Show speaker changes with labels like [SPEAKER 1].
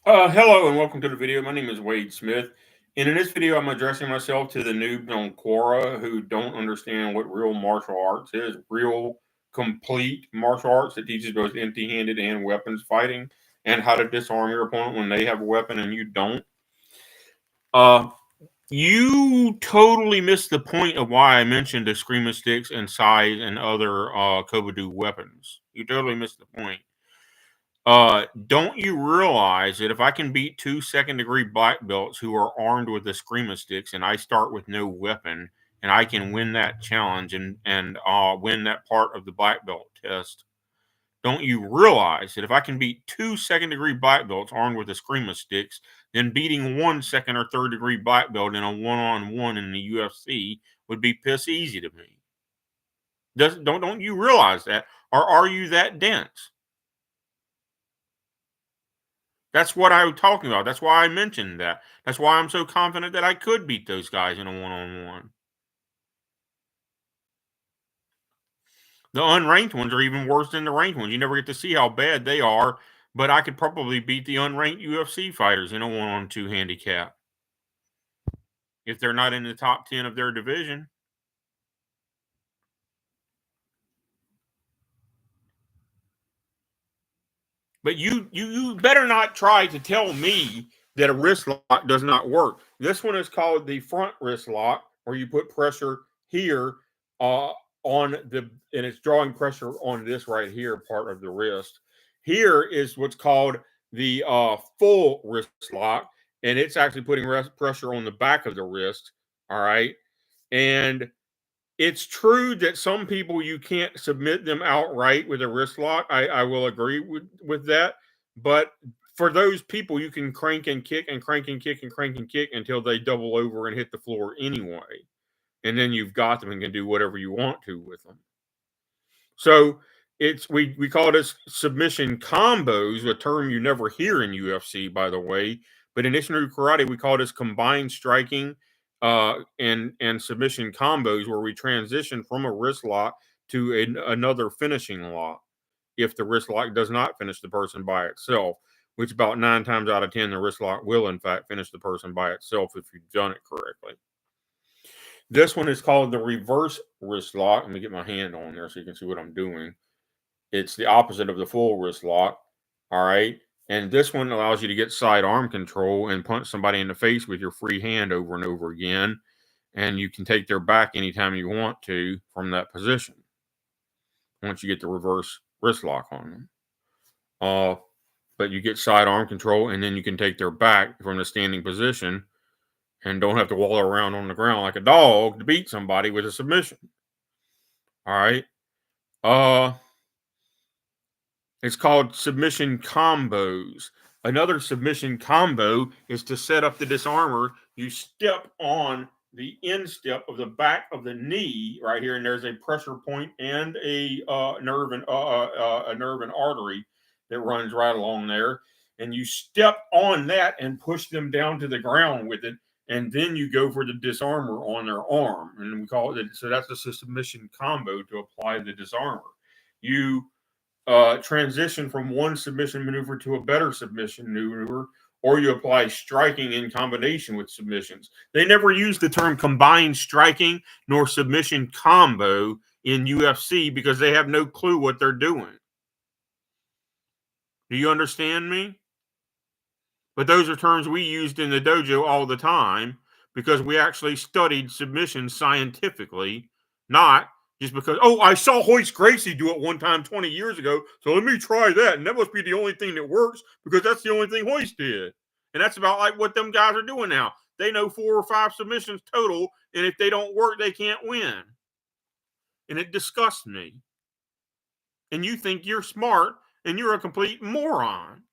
[SPEAKER 1] Hello and welcome to the video. My name is Wade Smith, and in this video, I'm addressing myself to the noobs on Quora who don't understand what real martial arts is. Real, complete martial arts that teaches both empty-handed and weapons fighting, and how to disarm your opponent when they have a weapon and you don't. Uh, you totally missed the point of why I mentioned the screamer sticks and size and other Kobudu weapons. You totally missed the point. Don't you realize that if I can beat two second-degree black belts who are armed with the screamer sticks and I start with no weapon and I can win that challenge and win that part of the black belt test, don't you realize that if I can beat two second-degree black belts armed with the screamer sticks, then beating one second or third-degree black belt in a one-on-one in the UFC would be piss easy to me? Don't you realize that? Or are you that dense? That's what I'm talking about. That's why I mentioned that. That's why I'm so confident that I could beat those guys in a one-on-one. The unranked ones are even worse than the ranked ones. You never get to see how bad they are, but I could probably beat the unranked UFC fighters in a one-on-two handicap if they're not in the top 10 of their division. But you better not try to tell me that a wrist lock does not work. This one is called the front wrist lock, where you put pressure here on the, and it's drawing pressure on this right here part of the wrist. Here is what's called the full wrist lock, and it's actually putting pressure on the back of the wrist. All right, and it's true that some people you can't submit them outright with a wrist lock. I will agree with that. But for those people, you can crank and kick and crank and kick and crank and kick until they double over and hit the floor anyway. And then you've got them and can do whatever you want to with them. So it's we call this submission combos, a term you never hear in UFC, by the way. But in Ishinryu karate, we call this combined striking and submission combos, where we transition from a wrist lock to another finishing lock if the wrist lock does not finish the person by itself, which about 9 times out of 10 the wrist lock will in fact finish the person by itself if you've done it correctly. This one is called the reverse wrist lock. Let me get my hand on there so you can see what I'm doing. It's the opposite of the full wrist lock. All right. And this one allows you to get side arm control and punch somebody in the face with your free hand over and over again. And you can take their back anytime you want to from that position once you get the reverse wrist lock on them. But you get side arm control, and then you can take their back from the standing position and don't have to wallow around on the ground like a dog to beat somebody with a submission. All right. It's called submission combos. Another submission combo is to set up the disarmer. You step on the instep of the back of the knee right here, and there's a pressure point and a nerve and artery that runs right along there. And you step on that and push them down to the ground with it, and then you go for the disarmer on their arm, and we call it. So that's a submission combo to apply the disarmer. You transition from one submission maneuver to a better submission maneuver, or you apply striking in combination with submissions. They never use the term combined striking nor submission combo in UFC because they have no clue what they're doing. Do you understand me? But those are terms we used in the dojo all the time because we actually studied submission scientifically, not just because, oh, I saw Hoist Gracie do it one time 20 years ago, so let me try that. And that must be the only thing that works because that's the only thing Hoist did. And that's about like what them guys are doing now. They know 4 or 5 submissions total, and if they don't work, they can't win. And it disgusts me. And you think you're smart, and you're a complete moron.